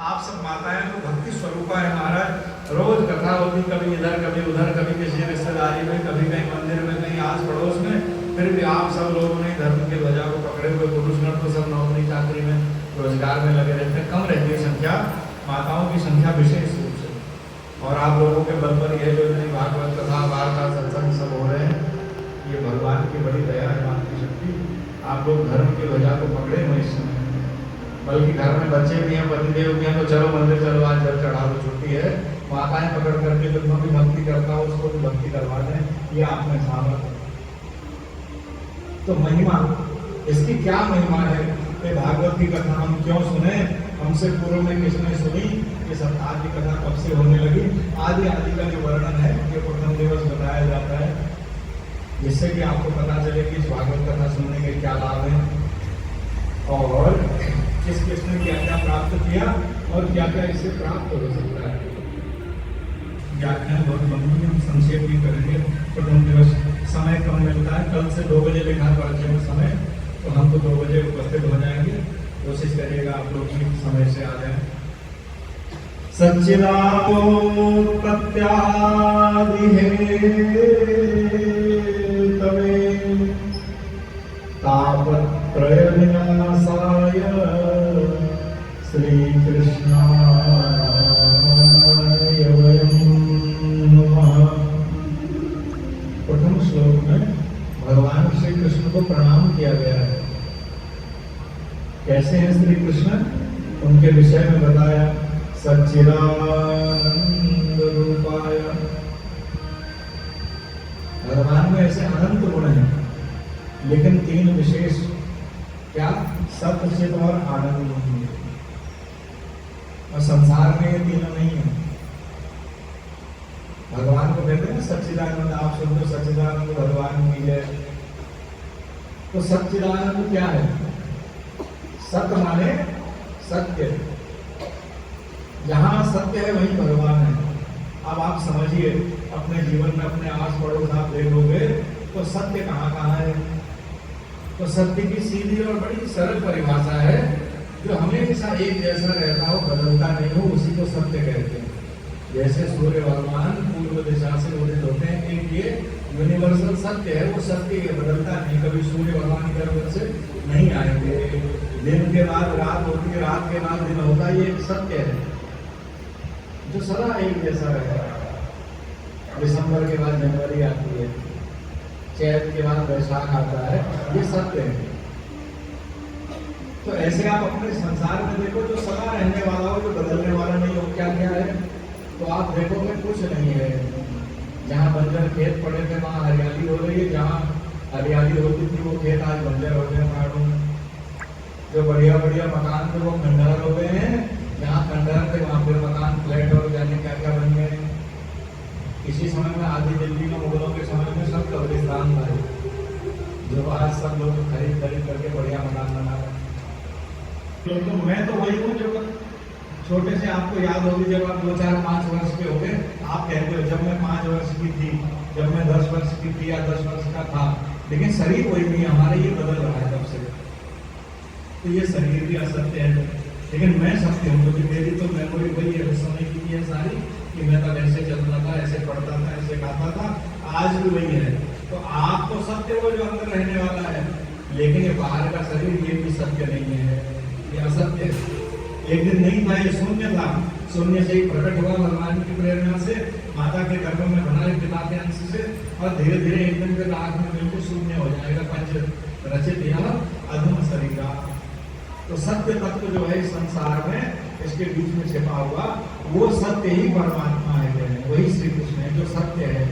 आप सब माताएं तो भक्ति स्वरूपा है महाराज। रोज कथा होती, कभी इधर कभी उधर, कभी किसी रिश्तेदारी में, कभी कहीं मंदिर में, कहीं आस पड़ोस में। फिर भी आप सब लोगों ने धर्म के ध्वजा को पकड़े हुए, पुरुषगण तो सब नौकरी चाकरी में, रोजगार में लगे रहते हैं। कम रहती है संख्या, माताओं की संख्या विशेष रूप से। और आप लोगों के बल पर यह जो इतनी भागवत कथा वार्ता सत्संग सब हो रहे हैं, ये भगवान की बड़ी दया है, मान की शक्ति। आप लोग धर्म की वजह को पकड़े हुए इस समय, बल्कि घर में बच्चे भी हैं, पतिदेव भी हैं, तो चलो मंदिर चलो, आज जल चढ़ा दो, छुट्टी है। माताएं पकड़ करके जो भी भक्ति करता हो उसको भी भक्ति करवा दें, ये आप में सामर्थ है। तो महिमा, इसकी क्या महिमा है कि भागवत की कथा हम क्यों सुने? हमसे पूर्व में किसने सुनी? ये सप्ताह की कथा कब से होने लगी? आदि आदि का जो वर्णन है ये प्रथम दिवस बताया जाता है, जिससे कि आपको पता चले कि इस भागवत कथा सुनने के क्या लाभ हैं और किस किसने क्या क्या प्राप्त किया और क्या क्या इससे प्राप्त हो सकता है। व्याख्यान बहुत लंबी, हम संक्षेप भी करेंगे। प्रथम दिवस समय कम मिलता है, कल से 2 बजे लिखा परिचय में समय, तो हम तो 2 बजे उपस्थित हो जाएंगे। कोशिश करिएगा आप लोग भी समय से आ जाए। सच्चिदानंद प्रत्यादि तवे तापत्रय विनाशाय श्री कृष्णाय वयं नमः। प्रथम श्लोक में भगवान श्री कृष्ण को प्रणाम किया गया है। कैसे हैं श्री कृष्ण, उनके विषय में बताया। सच्चिदानंद रूपाय, भगवान में ऐसे अनंत गुण हैं, लेकिन 3 विशेष, क्या? सत्य, चित और आनंद। और संसार में ये तीनों नहीं है। भगवान को कहते हैं सच्चिदानंद, आप सुन लो सच्चिदानंद भगवान की जय। तो सच्चिदानंद क्या है? सत्य माने सत्य, जहां सत्य है वहीं भगवान है। अब आप समझिए, अपने जीवन में अपने आस पड़ोस आप देखोगे तो सत्य कहाँ कहाँ है। तो सत्य की सीधी और बड़ी सरल परिभाषा है, जो हमेशा एक जैसा रहता हो, बदलता नहीं हो, उसी को सत्य कहते हैं। जैसे सूर्य भगवान पूर्व दिशा से उदित होते हैं, एक ये यूनिवर्सल सत्य है, वो सत्य है, बदलता नहीं। कभी सूर्य भगवान की तरफ से नहीं आएंगे, दिन के बाद रात होती है, रात के बाद दिन होता है, ये एक सत्य है जो सदा एक जैसा रहता है। दिसंबर के बाद जनवरी आती है, चैत के बाद वैशाख आता है, ये सत्य है। तो ऐसे आप अपने संसार में देखो, जो सदा रहने वाला हो, जो बदलने वाला नहीं हो, क्या क्या है? तो आप देखोगे कुछ नहीं है। जहाँ बंजर खेत पड़े थे वहाँ हरियाली हो रही है, जहाँ हरियाली होती थी वो खेत आज बंजर हो गए पहाड़ों में। जो बढ़िया बढ़िया मकान थे वो खंडहर हो गए हैं, जहाँ खंडहर थे वहाँ फिर मकान फ्लैट और जाने क्या क्या बन गए। इसी समय में आधी दिल्ली में मुगलों के समय में सब कब्रिस्तान था, जो आज सब लोग खरीद करके बढ़िया मकान बना रहे। तो मैं तो वही हूँ जो छोटे से, आपको याद होगी जब आप 2, 4, 5 वर्ष के हो गए, आप कहते हो जब मैं 5 वर्ष की थी, जब मैं 10 वर्ष की थी या 10 वर्ष का था, लेकिन शरीर वही नहीं, हमारे ये बदल रहा है तब से। तो ये शरीर भी असत्य है, लेकिन मैं सत्य हूँ, क्योंकि मेरी तो मेमोरी वही है उस समय की है सारी, कि मैं तब ऐसे चलता था, ऐसे पढ़ता था, ऐसे खाता था, आज भी वही है। तो आप तो सत्य हो जो अंदर रहने वाला है, लेकिन ये बाहर का शरीर ये भी सत्य नहीं है, ये असत्य है। एक दिन नहीं था, ये शून्य था, शून्य से ही प्रकट हुआ भगवान की प्रेरणा से, माता के गर्भ में बना पिता के अंश से, और धीरे धीरे एक दिन के आँख में बिल्कुल शून्य हो जाएगा। पंच रचित यह अधम शरीर। तो सत्य तत्व जो है संसार में, इसके बीच में छिपा हुआ वो सत्य ही परमात्मा है, वही श्री कृष्ण है जो सत्य है।